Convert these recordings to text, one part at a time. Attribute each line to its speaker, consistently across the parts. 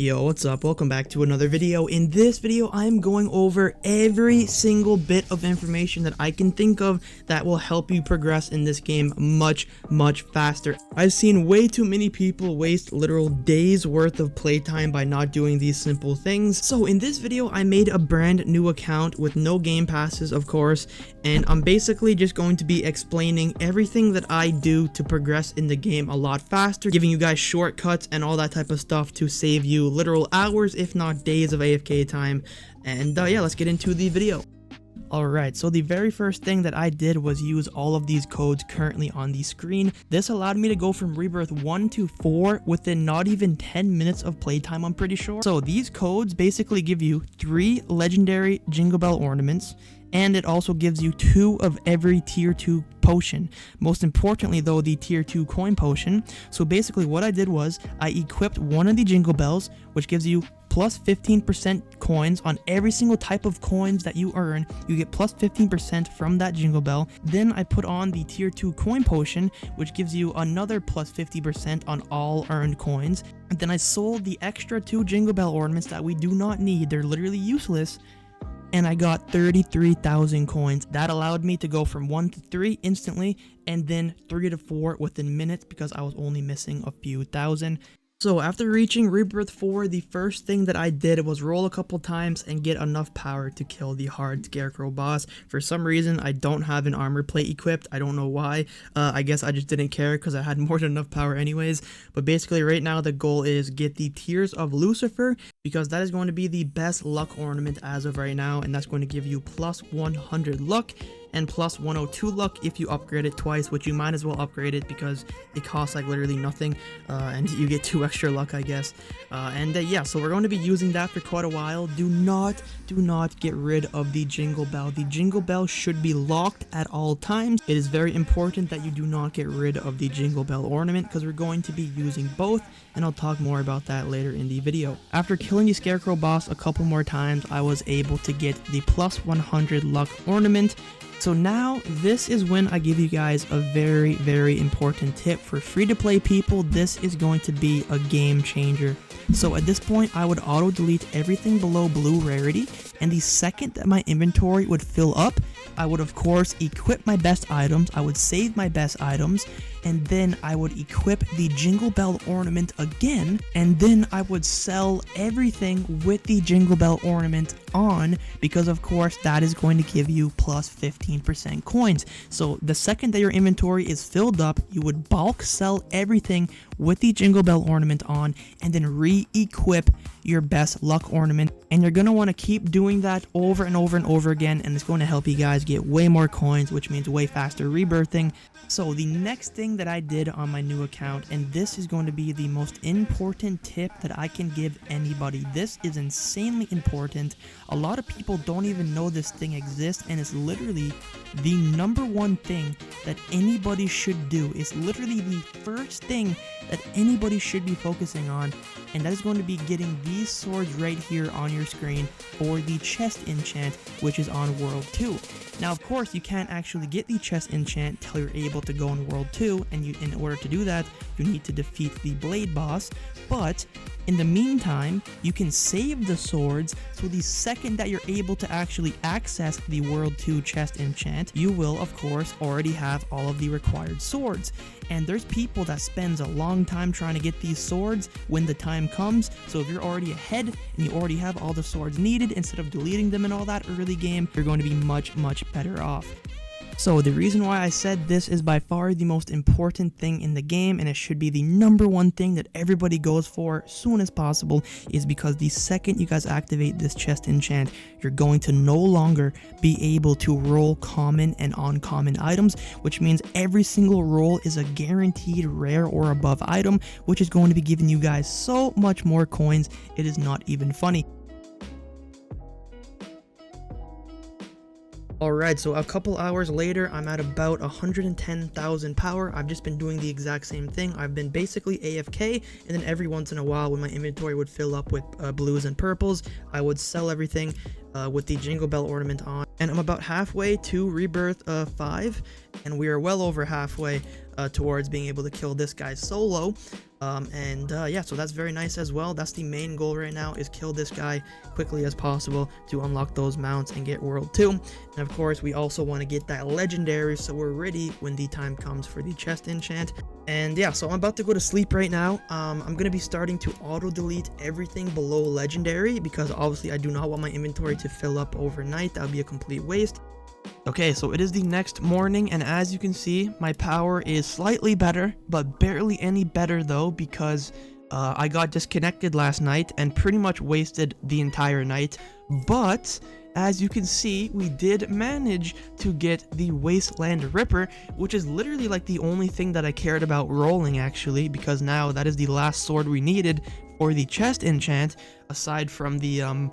Speaker 1: Yo, what's up? Welcome back to another video. In this video, I'm going over every single bit of information that I can think of that will help you progress in this game much faster. I've seen way too many people waste literal days worth of playtime by not doing these simple things. So in this video, I made a brand new account with no game passes, of course, and I'm basically just going to be explaining everything that I do to progress in the game a lot faster, giving you guys shortcuts and all that type of stuff to save you literal hours if not days of AFK time. And yeah, let's get into the video. Alright, so the very first thing that I did was use all of these codes currently on the screen. This allowed me to go from rebirth 1 to 4 within not even 10 minutes of playtime, I'm pretty sure. So these codes basically give you 3 legendary Jingle Bell ornaments, and it also gives you 2 of every tier 2 potion. Most importantly though, the tier 2 coin potion. So basically what I did was I equipped one of the Jingle Bells, which gives you plus 15% coins on every single type of coins that you earn. You get plus 15% from that Jingle Bell. Then I put on the tier 2 coin potion, which gives you another plus 50% on all earned coins. And then I sold the extra 2 Jingle Bell ornaments that we do not need. They're literally useless. And I got 33,000 coins. That allowed me to go from 1 to 3 instantly, and then 3 to 4 within minutes because I was only missing a few thousand. So after reaching rebirth 4, the first thing that I did was roll a couple times and get enough power to kill the hard scarecrow boss. For some reason, I don't have an armor plate equipped. I don't know why. I guess I just didn't care because I had more than enough power anyways. But basically right now the goal is get the Tears of Lucifer, because that is going to be the best luck ornament as of right now, and that's going to give you plus 100 luck and plus 102 luck if you upgrade it twice, which you might as well upgrade it because it costs like literally nothing, and you get 2 extra luck, I guess. Yeah, so we're going to be using that for quite a while. Do not get rid of the Jingle Bell. The Jingle Bell should be locked at all times. It is very important that you do not get rid of the Jingle Bell ornament because we're going to be using both, and I'll talk more about that later in the video. After killing the Scarecrow boss a couple more times, I was able to get the plus 100 luck ornament. So now this is when I give you guys a very important tip. For free-to-play people, this is going to be a game changer. So at this point, I would auto delete everything below blue rarity, and the second that my inventory would fill up, I would of course equip my best items, I would save my best items, and then I would equip the Jingle Bell ornament again, and then I would sell everything with the Jingle Bell ornament on, because of course that is going to give you plus 15% coins. So the second that your inventory is filled up, you would bulk sell everything with the Jingle Bell ornament on, and then re-equip your best luck ornament. And you're going to want to keep doing that over and over again, and it's going to help you guys get way more coins, which means way faster rebirthing. So the next thing that I did on my new account, and this is going to be the most important tip that I can give anybody. This is insanely important. A lot of people don't even know this thing exists, and it's literally the #1 thing that anybody should do. It's literally the first thing that anybody should be focusing on, and that is going to be getting these swords right here on your screen for the chest enchant, which is on World 2. Now of course you can't actually get the chest enchant till you're able to go in World 2, and in order to do that you need to defeat the blade boss. But in the meantime, you can save the swords, so the second that you're able to actually access the World 2 chest enchant, you will of course already have all of the required swords. And there's people that spends a long time trying to get these swords when the time comes. So if you're already ahead and you already have all the swords needed, instead of deleting them in all that early game, you're going to be much better off. So the reason why I said this is by far the most important thing in the game, and it should be the #1 thing that everybody goes for as soon as possible, is because the second you guys activate this chest enchant, you're going to no longer be able to roll common and uncommon items, which means every single roll is a guaranteed rare or above item, which is going to be giving you guys so much more coins, it is not even funny. Alright, so a couple hours later, I'm at about 110,000 power. I've just been doing the exact same thing. I've been basically AFK, and then every once in a while when my inventory would fill up with blues and purples, I would sell everything with the Jingle Bell ornament on. And I'm about halfway to rebirth 5, and we are well over halfway towards being able to kill this guy solo. Yeah, so that's very nice as well. That's the main goal right now, is kill this guy quickly as possible to unlock those mounts and get world 2. And of course, we also want to get that legendary, so we're ready when the time comes for the chest enchant. And yeah, so I'm about to go to sleep right now. I'm gonna be starting to auto delete everything below legendary, because obviously I do not want my inventory to fill up overnight. That would be a complete waste. Okay, so it is the next morning, and as you can see, my power is slightly better, but barely any better though, because I got disconnected last night and pretty much wasted the entire night. But as you can see, we did manage to get the Wasteland Ripper, which is literally like the only thing that I cared about rolling, actually, because now that is the last sword we needed for the chest enchant, aside from the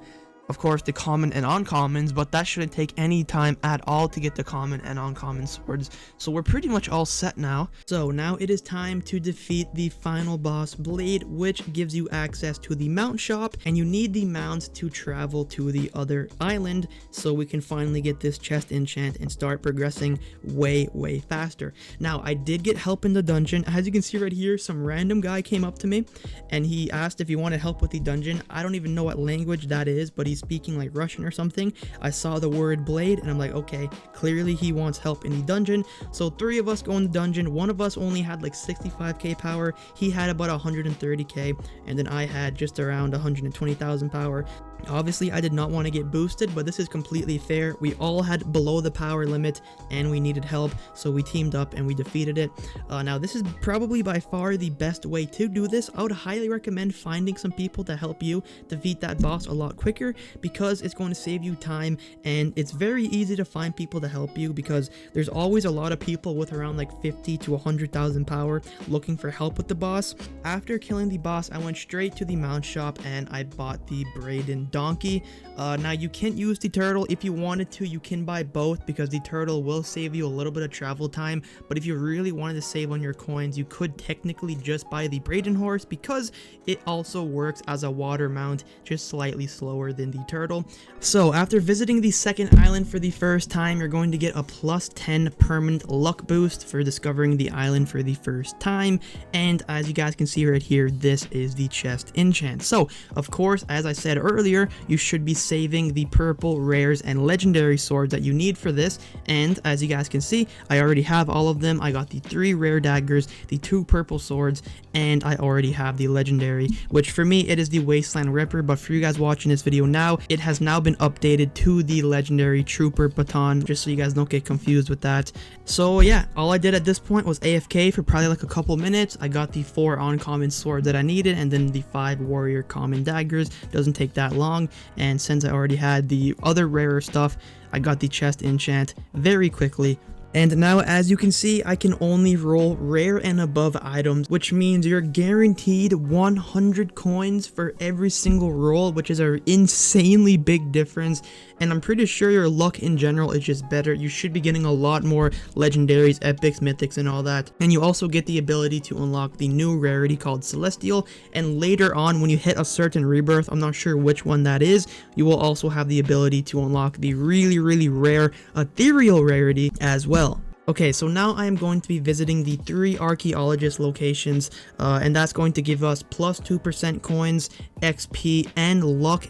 Speaker 1: of course, the common and uncommons, but that shouldn't take any time at all to get the common and uncommon swords. So we're pretty much all set now. So now it is time to defeat the final boss, Blade, which gives you access to the mount shop, and you need the mounts to travel to the other island so we can finally get this chest enchant and start progressing way faster. Now, I did get help in the dungeon. As you can see right here, some random guy came up to me and he asked if he wanted help with the dungeon. I don't even know what language that is, but he's speaking like Russian or something. I saw the word Blade and I'm like, okay, clearly he wants help in the dungeon. So 3 of us go in the dungeon. One of us only had like 65k power. He had about 130k, and then I had just around 120,000 power. Obviously, I did not want to get boosted, but this is completely fair. We all had below the power limit and we needed help, so we teamed up and we defeated it. Now, this is probably by far the best way to do this. I would highly recommend finding some people to help you defeat that boss a lot quicker, because it's going to save you time, and it's very easy to find people to help you because there's always a lot of people with around like 50 to 100,000 power looking for help with the boss. After killing the boss, I went straight to the mount shop and I bought the Braden donkey. Now, you can't use the turtle. If you wanted to, you can buy both, because the turtle will save you a little bit of travel time, but if you really wanted to save on your coins, you could technically just buy the Braden horse, because it also works as a water mount, just slightly slower than the turtle. So after visiting the second island for the first time, you're going to get a plus 10 permanent luck boost for discovering the island for the first time, and as you guys can see right here, this is the chest enchant. So of course, as I said earlier, you should be saving the purple rares and legendary swords that you need for this, and as you guys can see, I already have all of them. I got the 3 rare daggers, the 2 purple swords, and I already have the legendary, which for me it is the Wasteland Ripper, but for you guys watching this video now, it has now been updated to the legendary Trooper baton, just so you guys don't get confused with that. So yeah, all I did at this point was AFK for probably like a couple minutes. I got the 4 uncommon swords that I needed, and then the 5 warrior common daggers. Doesn't take that long, and since I already had the other rarer stuff, I got the chest enchant very quickly. And now, as you can see, I can only roll rare and above items, which means you're guaranteed 100 coins for every single roll, which is an insanely big difference. And I'm pretty sure your luck in general is just better. You should be getting a lot more legendaries, epics, mythics, and all that. And you also get the ability to unlock the new rarity called Celestial. And later on, when you hit a certain rebirth, I'm not sure which one that is, you will also have the ability to unlock the really rare ethereal rarity as well. Okay, so now I am going to be visiting the 3 archaeologist locations, and that's going to give us plus 2% coins, XP, and luck.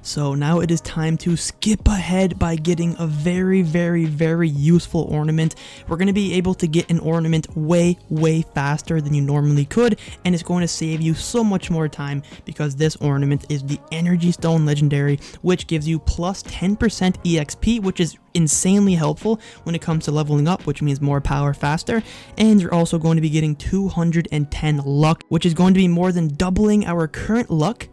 Speaker 1: So now it is time to skip ahead by getting a very useful ornament. We're going to be able to get an ornament way faster than you normally could, and it's going to save you so much more time, because this ornament is the Energy Stone Legendary, which gives you plus 10% EXP, which is insanely helpful when it comes to leveling up, which means more power faster. And you're also going to be getting 210 luck, which is going to be more than doubling our current luck,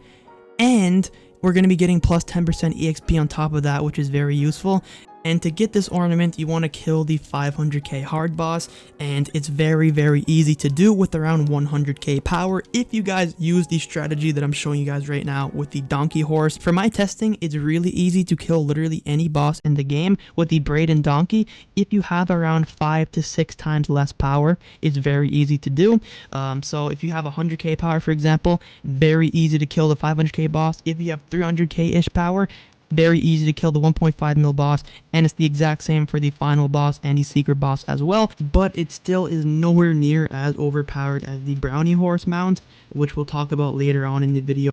Speaker 1: and we're going to be getting plus 10% EXP on top of that, which is very useful. And to get this ornament, you want to kill the 500k hard boss, and it's very easy to do with around 100k power if you guys use the strategy that I'm showing you guys right now with the donkey horse. For my testing, it's really easy to kill literally any boss in the game with the Braden donkey. If you have around 5 to 6 times less power, it's very easy to do. So if you have 100k power, for example, very easy to kill the 500k boss. If you have 300k ish power, very easy to kill the 1.5 mil boss, and it's the exact same for the final boss and the secret boss as well, but it still is nowhere near as overpowered as the brownie horse mount, which we'll talk about later on in the video.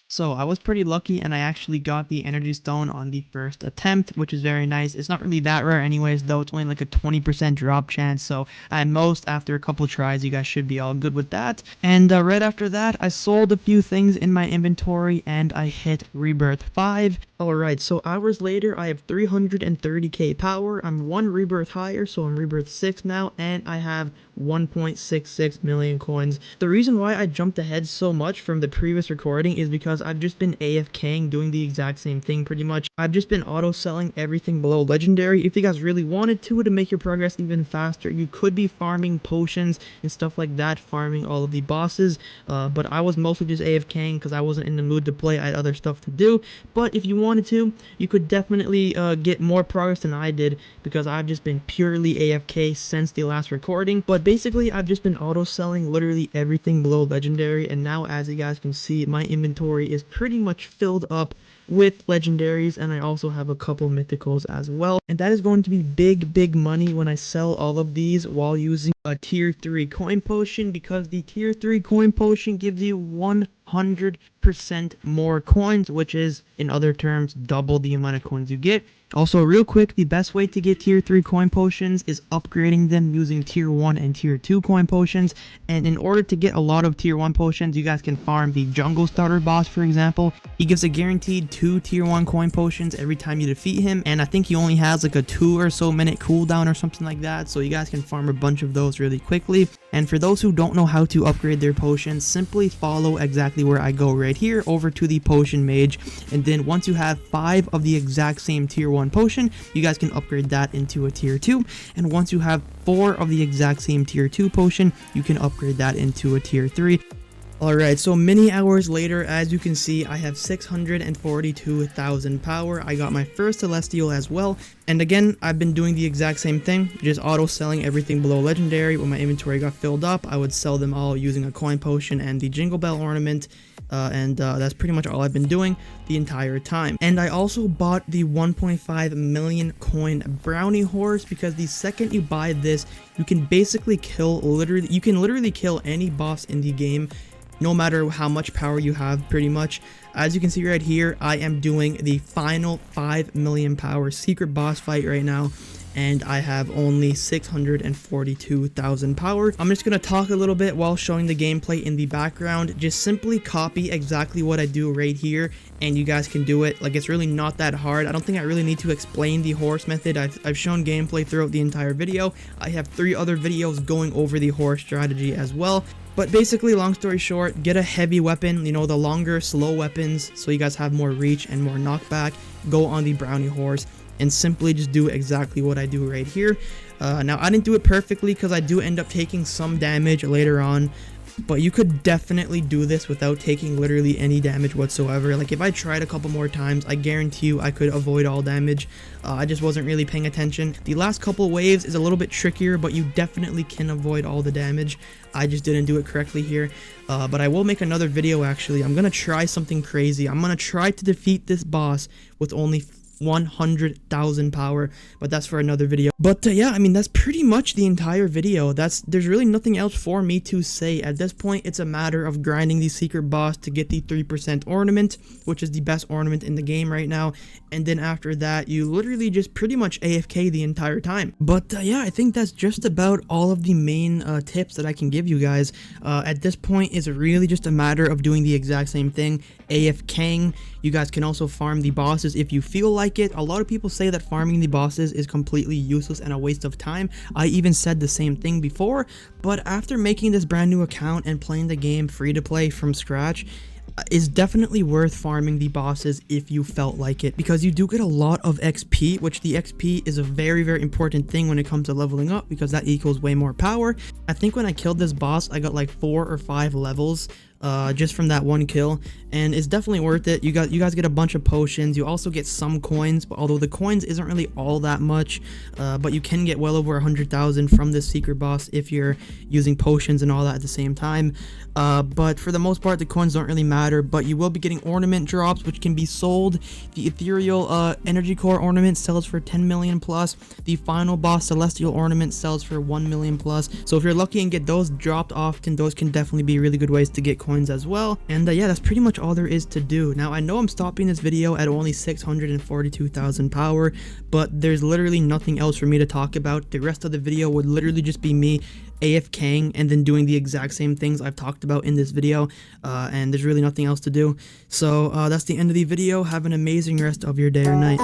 Speaker 1: So I was pretty lucky and I actually got the energy stone on the first attempt, which is very nice. It's not really that rare anyways, though. It's only like a 20% drop chance. So at most, after a couple tries, you guys should be all good with that. And right after that, I sold a few things in my inventory and I hit Rebirth 5. Alright, so hours later, I have 330k power. I'm one Rebirth higher, so I'm Rebirth 6 now, and I have 1.66 million coins. The reason why I jumped ahead so much from the previous recording is because I've just been AFKing, doing the exact same thing pretty much. I've just been auto-selling everything below legendary. If you guys really wanted to make your progress even faster, you could be farming potions and stuff like that, farming all of the bosses, but I was mostly just AFKing because I wasn't in the mood to play. I had other stuff to do. But if you wanted to, you could definitely get more progress than I did, because I've just been purely AFK since the last recording. But basically, I've just been auto-selling literally everything below legendary, and now as you guys can see, my inventory is pretty much filled up with legendaries, and I also have a couple mythicals as well, and that is going to be big money when I sell all of these while using a tier 3 coin potion, because the tier 3 coin potion gives you 100% more coins, which is, in other terms, double the amount of coins you get. Also, real quick, the best way to get tier 3 coin potions is upgrading them using tier 1 and tier 2 coin potions. And in order to get a lot of tier 1 potions, you guys can farm the jungle starter boss, for example. He gives a guaranteed 2 tier 1 coin potions every time you defeat him, and I think he only has like a 2 or so minute cooldown or something like that, so you guys can farm a bunch of those really quickly. And for those who don't know how to upgrade their potions, simply follow exactly where I go right here over to the potion mage, and then once you have 5 of the exact same tier 1 potion, you guys can upgrade that into a tier 2, and once you have 4 of the exact same tier 2 potion, you can upgrade that into a tier 3. Alright, so many hours later, as you can see, I have 642,000 power. I got my first celestial as well, and again, I've been doing the exact same thing, just auto selling everything below legendary. When my inventory got filled up, I would sell them all using a coin potion and the jingle bell ornament. That's pretty much all I've been doing the entire time. And I also bought the 1.5 million coin brownie horse, because the second you buy this, you can basically literally kill any boss in the game, no matter how much power you have, pretty much. As you can see right here, I am doing the final 5 million power secret boss fight right now, and I have only 642,000 power. I'm just gonna talk a little bit while showing the gameplay in the background. Just simply copy exactly what I do right here, and you guys can do it. Like, it's really not that hard. I don't think I really need to explain the horse method. I've shown gameplay throughout the entire video. I have 3 other videos going over the horse strategy as well. But basically, long story short, get a heavy weapon, the longer, slow weapons, so you guys have more reach and more knockback. Go on the brownie horse and simply just do exactly what I do right here. Now, I didn't do it perfectly because I do end up taking some damage later on, but you could definitely do this without taking literally any damage whatsoever. Like, if I tried a couple more times, I guarantee you I could avoid all damage. I just wasn't really paying attention. The last couple waves is a little bit trickier, but you definitely can avoid all the damage. I just didn't do it correctly here, but I will make another video actually. I'm gonna try something crazy. I'm gonna try to defeat this boss with only 100,000 power, but that's for another video. But yeah, I mean, that's pretty much the entire video. There's really nothing else for me to say. At this point, it's a matter of grinding the secret boss to get the 3% ornament, which is the best ornament in the game right now, and then after that, you literally just pretty much AFK the entire time. But yeah, I think that's just about all of the main tips that I can give you guys. At this point, it's really just a matter of doing the exact same thing, AFKing. You guys can also farm the bosses if you feel like it. A lot of people say that farming the bosses is completely useless and a waste of time. I even said the same thing before, but after making this brand new account and playing the game free to play from scratch, is definitely worth farming the bosses if you felt like it, because you do get a lot of XP, which the XP is a very important thing when it comes to leveling up, because that equals way more power. I think when I killed this boss, I got like 4 or 5 levels, just from that one kill, and it's definitely worth it. You guys get a bunch of potions. You also get some coins, but although the coins isn't really all that much, but you can get well over 100,000 from this secret boss if you're using potions and all that at the same time. But for the most part, the coins don't really matter, but you will be getting ornament drops, which can be sold. The ethereal energy core ornament sells for 10 million plus. The final boss celestial ornament sells for 1 million plus. So if you're lucky and get those dropped often, those can definitely be really good ways to get coins as well. And yeah, that's pretty much all there is to do. Now I know I'm stopping this video at only 642,000 power, but there's literally nothing else for me to talk about. The rest of the video would literally just be me AFKing and then doing the exact same things I've talked about in this video, and there's really nothing else to do. So that's the end of the video. Have an amazing rest of your day or night.